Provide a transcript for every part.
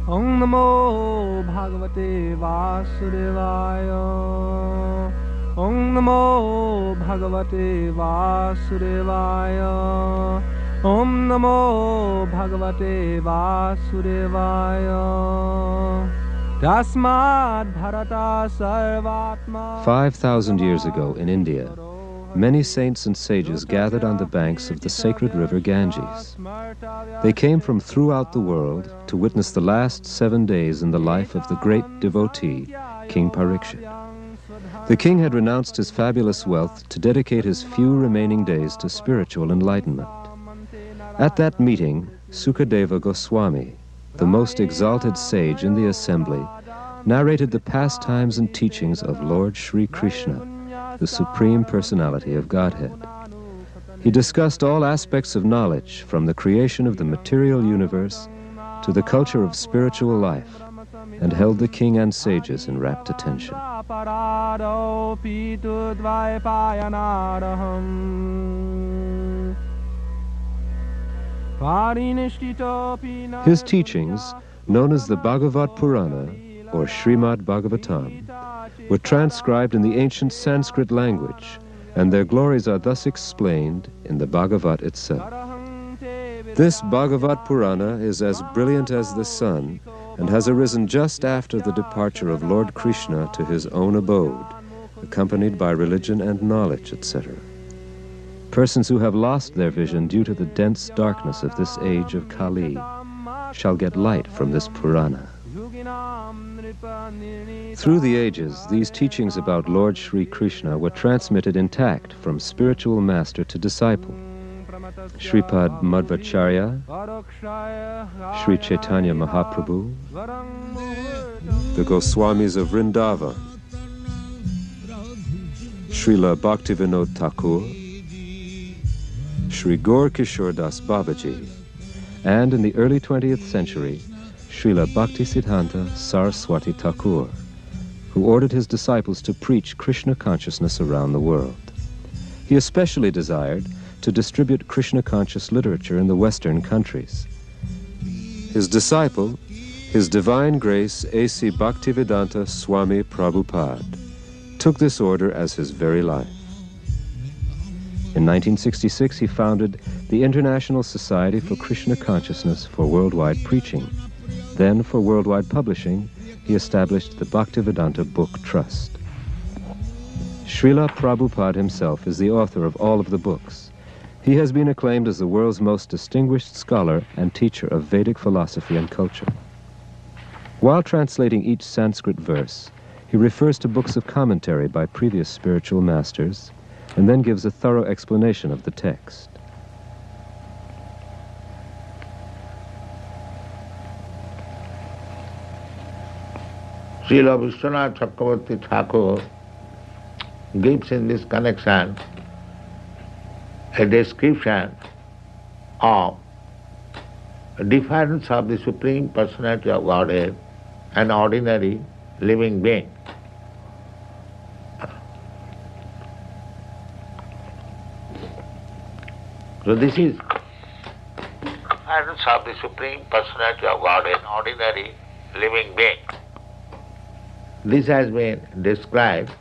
Om Namo Bhagavate Vasudevaya. Om Namo Bhagavate Vasudevaya. Om Namo Bhagavate Vasudevaya. Tasmad Bharata Sarvatma. 5,000 years ago in India, many saints and sages gathered on the banks of the sacred river Ganges. They came from throughout the world to witness the last 7 days in the life of the great devotee, King Parikshit. The king had renounced his fabulous wealth to dedicate his few remaining days to spiritual enlightenment. At that meeting, Sukadeva Goswami, the most exalted sage in the assembly, narrated the pastimes and teachings of Lord Sri Krishna, the Supreme Personality of Godhead. He discussed all aspects of knowledge, from the creation of the material universe to the culture of spiritual life, and held the king and sages in rapt attention. His teachings, known as the Bhagavad Purana, or Srimad Bhagavatam, were transcribed in the ancient Sanskrit language, and their glories are thus explained in the Bhagavat itself. This Bhagavad Purana is as brilliant as the sun and has arisen just after the departure of Lord Krishna to his own abode, accompanied by religion and knowledge, etc. Persons who have lost their vision due to the dense darkness of this age of Kali shall get light from this Purana. Through the ages, these teachings about Lord Sri Krishna were transmitted intact from spiritual master to disciple. Shripad Madhvacharya, Sri Chaitanya Mahaprabhu, the Goswamis of Vrindavan, Srila Bhaktivinoda Thakur, Sri Gaur Kishore Das Babaji, and in the early 20th century, Srila Bhaktisiddhanta Saraswati Thakur, who ordered his disciples to preach Krishna consciousness around the world. He especially desired to distribute Krishna-conscious literature in the Western countries. His disciple, His Divine Grace A.C. Bhaktivedanta Swami Prabhupada, took this order as his very life. In 1966, he founded the International Society for Krishna Consciousness for Worldwide Preaching. Then, for worldwide publishing, he established the Bhaktivedanta Book Trust. Srila Prabhupada himself is the author of all of the books. He has been acclaimed as the world's most distinguished scholar and teacher of Vedic philosophy and culture. While translating each Sanskrit verse, he refers to books of commentary by previous spiritual masters, and then gives a thorough explanation of the text. Srila Vishwanath Chakravarti Thakur gives in this connection a description of a difference of the Supreme Personality of Godhead and ordinary living being. So this is difference of the Supreme Personality of Godhead and ordinary living being. This has been described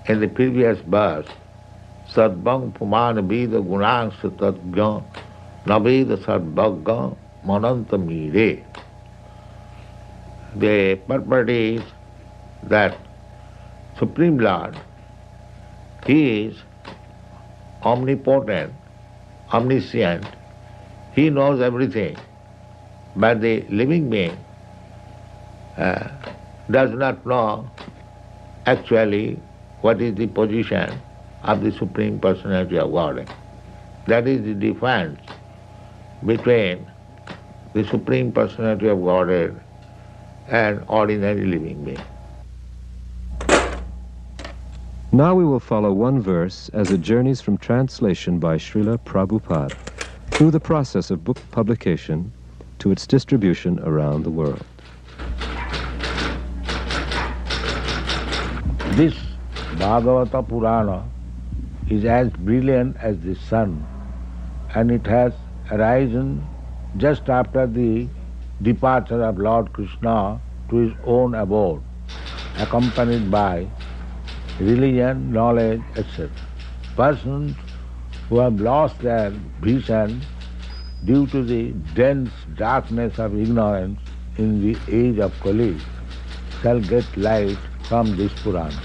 in the previous verse, Sadbang Pumana Vida Gunang Sutadgya Naveda Sadbhagga Mananta Mire. The purport is that Supreme Lord, He is omnipotent, omniscient, He knows everything, but the living being does not know actually what is the position of the Supreme Personality of Godhead. That is the difference between the Supreme Personality of Godhead and ordinary living being. Now we will follow one verse as it journeys from translation by Srila Prabhupada through the process of book publication to its distribution around the world. This Bhagavata Purana is as brilliant as the sun, and it has arisen just after the departure of Lord Krishna to his own abode, accompanied by religion, knowledge, etc. Persons who have lost their vision due to the dense darkness of ignorance in the age of Kali shall get light from this Purana.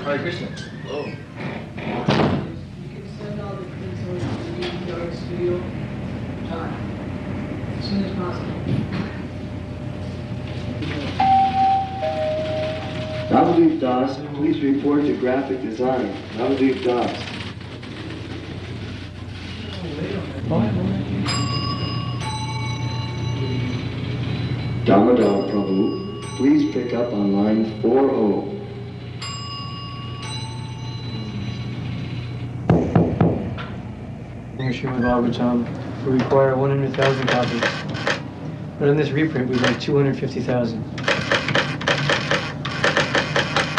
Hare Krishna. Hello. You can send all the things to the studio, John, as soon as possible. Navadvip Das, please report to graphic design. Navadvip Das. Damodar Prabhu, please pick up on line 40. Srimad Bhagavatam, we require 100,000 copies. But in this reprint, we'd like 250,000.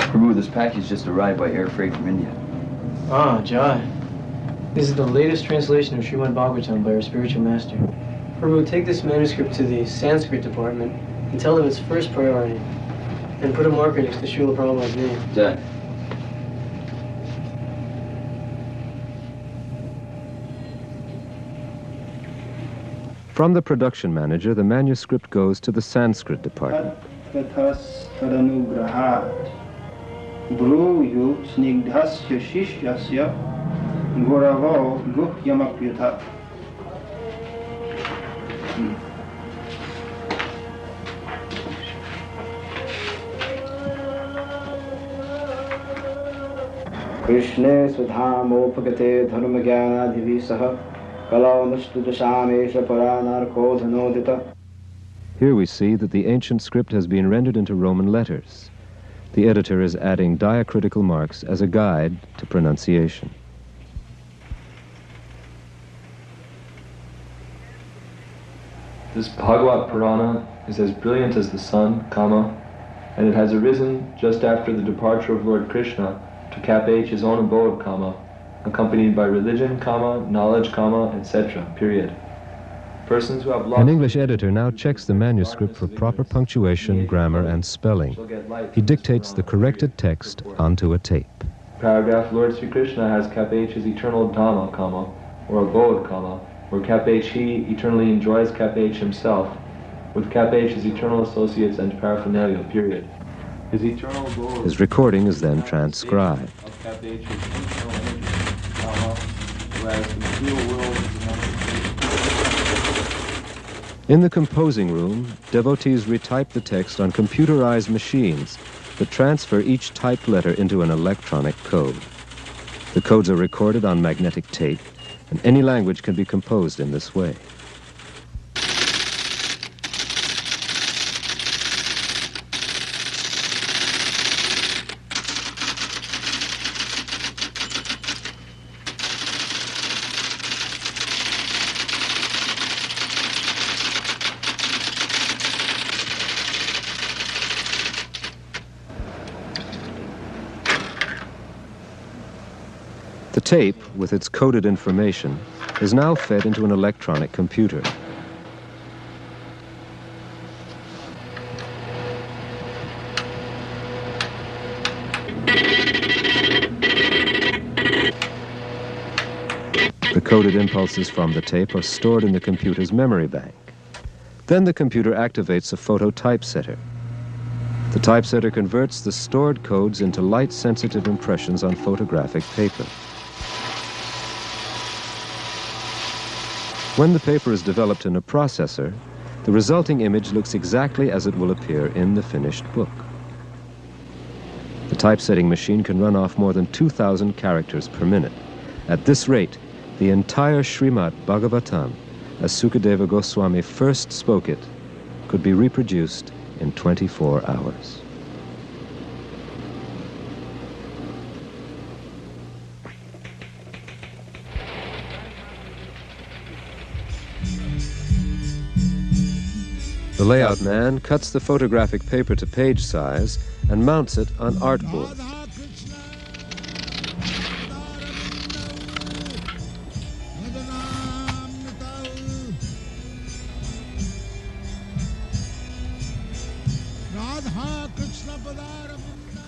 Prabhu, this package just arrived by air freight from India. Ah, Jai. This is the latest translation of Srimad Bhagavatam by our spiritual master. Prabhu, take this manuscript to the Sanskrit department and tell them it's first priority. And put a marker next to Srila Prabhupada's name. Jai. From the production manager, the manuscript goes to the Sanskrit department. Krishne Sudhamopagate Dharmagyana Saha. Here we see that the ancient script has been rendered into Roman letters. The editor is adding diacritical marks as a guide to pronunciation. This Bhagavat Purana is as brilliant as the sun, and it has arisen just after the departure of Lord Krishna to cap H his own abode, accompanied by religion, knowledge, etc., period. Persons who have lost... An English editor now checks the manuscript for proper punctuation, grammar, and spelling. He dictates the corrected text onto a tape. Paragraph, Lord Sri Krishna has cap H his eternal Dhamma, or abode, where cap H he eternally enjoys cap H himself, with cap H his eternal associates and paraphernalia, period. His eternal abode... His recording is then transcribed. ...of cap H his eternal energy, whereas the material world is In the composing room, devotees retype the text on computerized machines that transfer each typed letter into an electronic code. The codes are recorded on magnetic tape, and any language can be composed in this way. The tape, with its coded information, is now fed into an electronic computer. The coded impulses from the tape are stored in the computer's memory bank. Then the computer activates a photo typesetter. The typesetter converts the stored codes into light-sensitive impressions on photographic paper. When the paper is developed in a processor, the resulting image looks exactly as it will appear in the finished book. The typesetting machine can run off more than 2,000 characters per minute. At this rate, the entire Srimad Bhagavatam, as Sukadeva Goswami first spoke it, could be reproduced in 24 hours. The layout man cuts the photographic paper to page size and mounts it on artboard.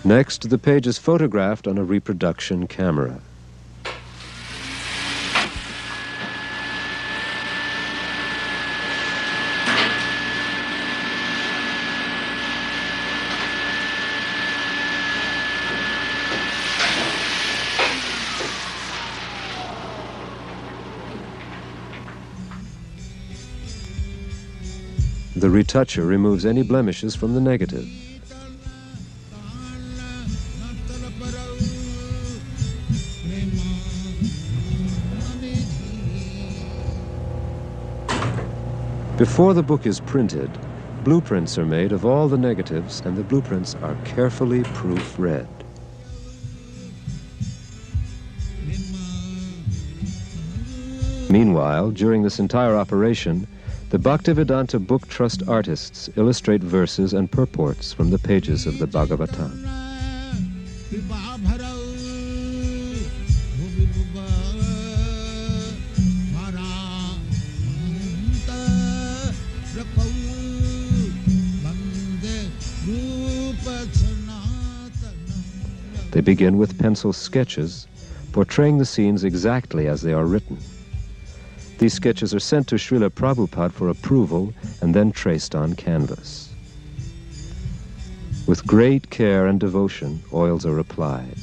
Next, the page is photographed on a reproduction camera. The retoucher removes any blemishes from the negative. Before the book is printed, blueprints are made of all the negatives, and the blueprints are carefully proofread. Meanwhile, during this entire operation, the Bhaktivedanta Book Trust artists illustrate verses and purports from the pages of the Bhagavatam. They begin with pencil sketches, portraying the scenes exactly as they are written. These sketches are sent to Srila Prabhupada for approval and then traced on canvas. With great care and devotion, oils are applied.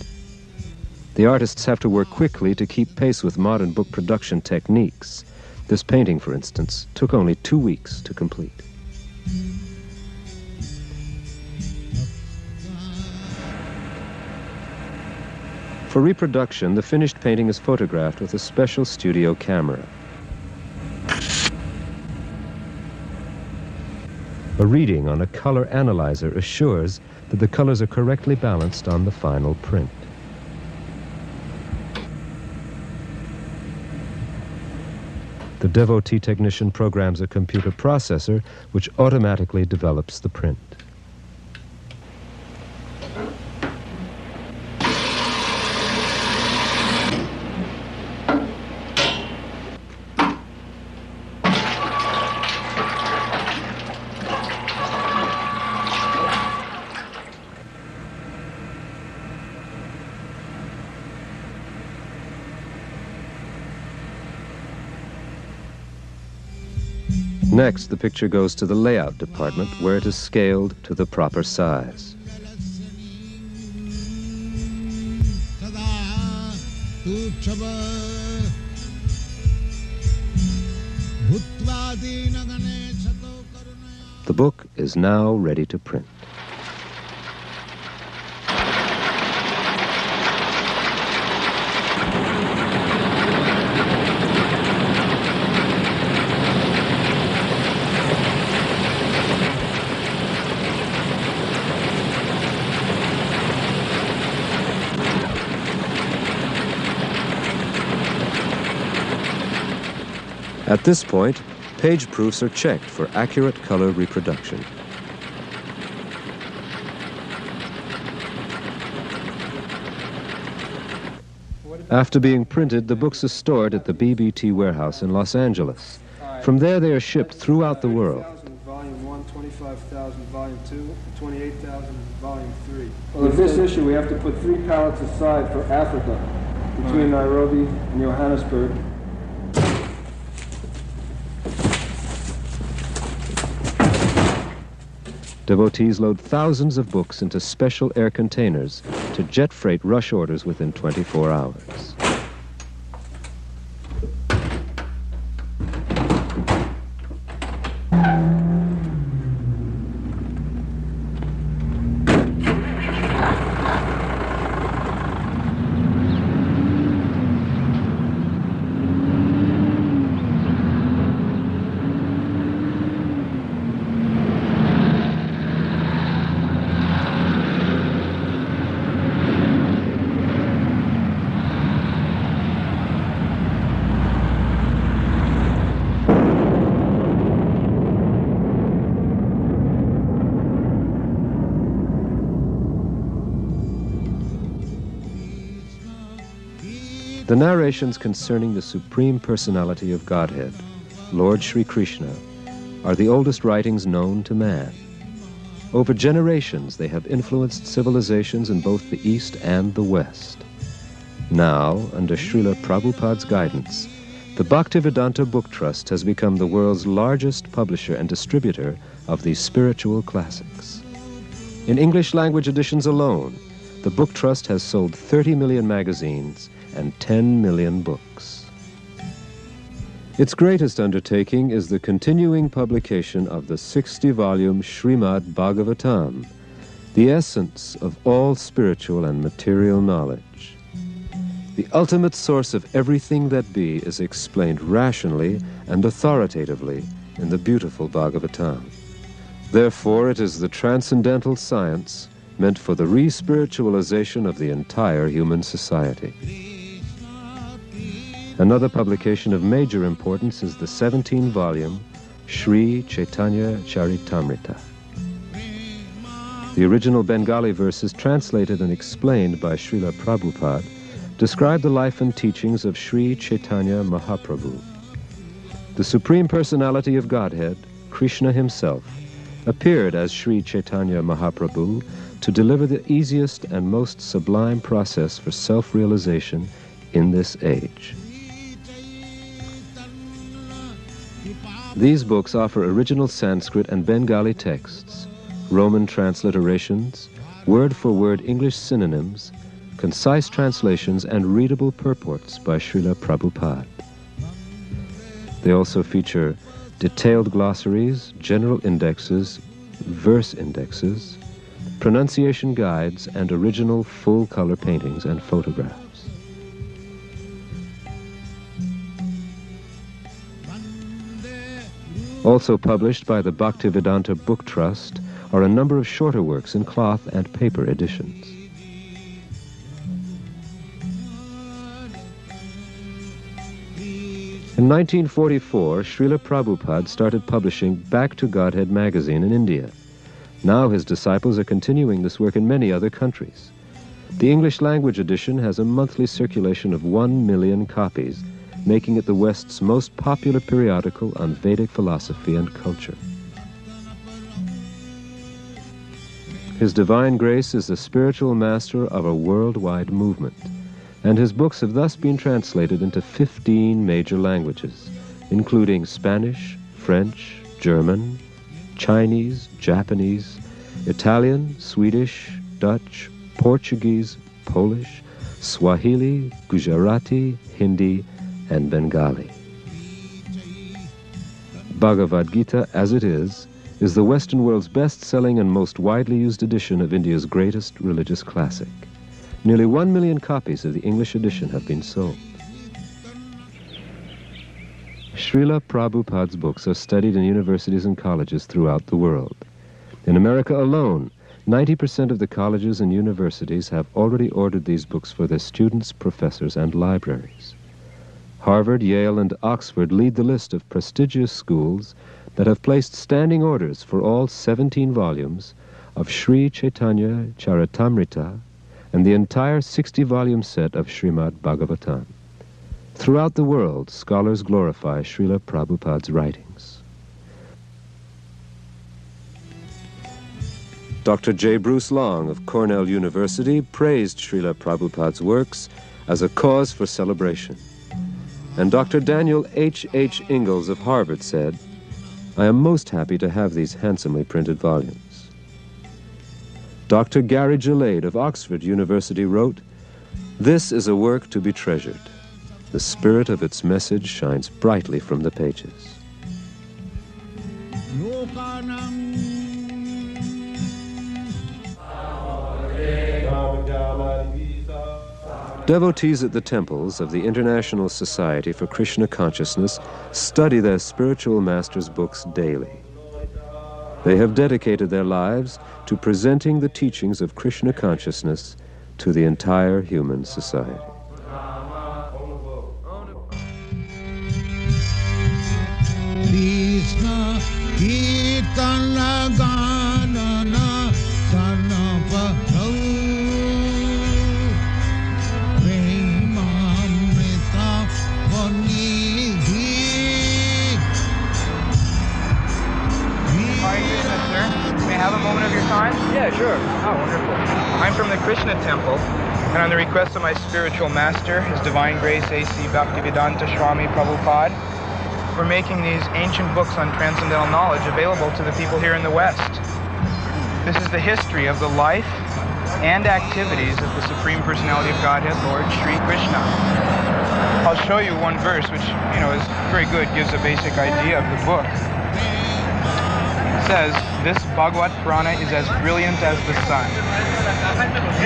The artists have to work quickly to keep pace with modern book production techniques. This painting, for instance, took only 2 weeks to complete. For reproduction, the finished painting is photographed with a special studio camera. A reading on a color analyzer assures that the colors are correctly balanced on the final print. The devotee technician programs a computer processor which automatically develops the print. Next, the picture goes to the layout department, where it is scaled to the proper size. The book is now ready to print. At this point, page proofs are checked for accurate color reproduction. After being printed, the books are stored at the BBT warehouse in Los Angeles. From there, they are shipped throughout the world. Volume 1, 25,000, Volume 2, 28,000, Volume 3. Well, with this issue, we have to put 3 pallets aside for Africa, between Nairobi and Johannesburg. Devotees load thousands of books into special air containers to jet freight rush orders within 24 hours. The narrations concerning the Supreme Personality of Godhead, Lord Sri Krishna, are the oldest writings known to man. Over generations, they have influenced civilizations in both the East and the West. Now, under Srila Prabhupada's guidance, the Bhaktivedanta Book Trust has become the world's largest publisher and distributor of these spiritual classics. In English language editions alone, the Book Trust has sold 30 million magazines and 10 million books. Its greatest undertaking is the continuing publication of the 60-volume Srimad Bhagavatam, the essence of all spiritual and material knowledge. The ultimate source of everything that be is explained rationally and authoritatively in the beautiful Bhagavatam. Therefore, it is the transcendental science meant for the re-spiritualization of the entire human society. Another publication of major importance is the 17-volume Sri Chaitanya Charitamrita. The original Bengali verses, translated and explained by Srila Prabhupada, describe the life and teachings of Sri Chaitanya Mahaprabhu. The Supreme Personality of Godhead, Krishna himself, appeared as Sri Chaitanya Mahaprabhu to deliver the easiest and most sublime process for self-realization in this age. These books offer original Sanskrit and Bengali texts, Roman transliterations, word-for-word English synonyms, concise translations, and readable purports by Srila Prabhupada. They also feature detailed glossaries, general indexes, verse indexes, pronunciation guides, and original full-color paintings and photographs. Also published by the Bhaktivedanta Book Trust are a number of shorter works in cloth and paper editions. In 1944, Srila Prabhupada started publishing Back to Godhead magazine in India. Now his disciples are continuing this work in many other countries. The English language edition has a monthly circulation of 1 million copies, making it the West's most popular periodical on Vedic philosophy and culture. His Divine Grace is the spiritual master of a worldwide movement, and his books have thus been translated into 15 major languages, including Spanish, French, German, Chinese, Japanese, Italian, Swedish, Dutch, Portuguese, Polish, Swahili, Gujarati, Hindi, and Bengali. Bhagavad Gita, as it is the Western world's best-selling and most widely used edition of India's greatest religious classic. Nearly 1 million copies of the English edition have been sold. Srila Prabhupada's books are studied in universities and colleges throughout the world. In America alone, 90% of the colleges and universities have already ordered these books for their students, professors, and libraries. Harvard, Yale, and Oxford lead the list of prestigious schools that have placed standing orders for all 17 volumes of Sri Chaitanya Charitamrita and the entire 60-volume set of Srimad Bhagavatam. Throughout the world, scholars glorify Srila Prabhupada's writings. Dr. J. Bruce Long of Cornell University praised Srila Prabhupada's works as a cause for celebration. And Dr. Daniel H. Ingalls of Harvard said, "I am most happy to have these handsomely printed volumes." Dr. Gary Gillade of Oxford University wrote, "This is a work to be treasured. The spirit of its message shines brightly from the pages." Devotees at the temples of the International Society for Krishna Consciousness study their spiritual master's books daily. They have dedicated their lives to presenting the teachings of Krishna consciousness to the entire human society. Krishna Kirtana Ganana Sarnapa sure. Oh, wonderful. I'm from the Krishna Temple, and on the request of my spiritual master, His Divine Grace A.C. Bhaktivedanta Swami Prabhupada, we're making these ancient books on transcendental knowledge available to the people here in the West. This is the history of the life and activities of the Supreme Personality of Godhead, Lord Sri Krishna. I'll show you one verse, which, is very good, gives a basic idea of the book. It says, this Bhagavad Purana is as brilliant as the sun.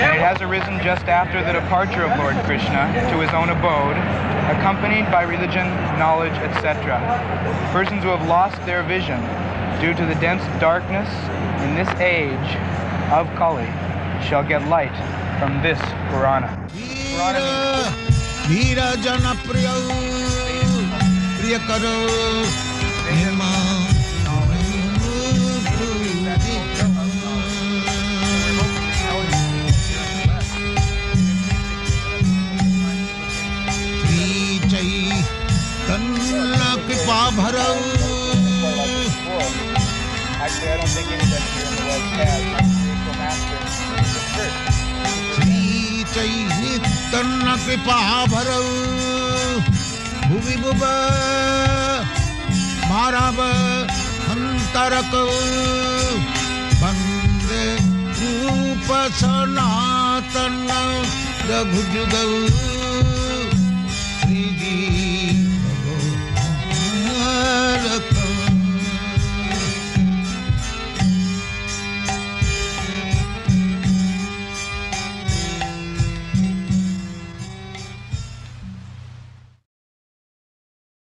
And it has arisen just after the departure of Lord Krishna to his own abode, accompanied by religion, knowledge, etc. Persons who have lost their vision due to the dense darkness in this age of Kali shall get light from this Purana. Purana Actually, I don't think anybody here in the West has. My spiritual master is the first. Sri Chaitanya Kripa Bharau Bhuvi Bhuva Marava Antarakau Bande Rupa Sanatana Raghujugau Sri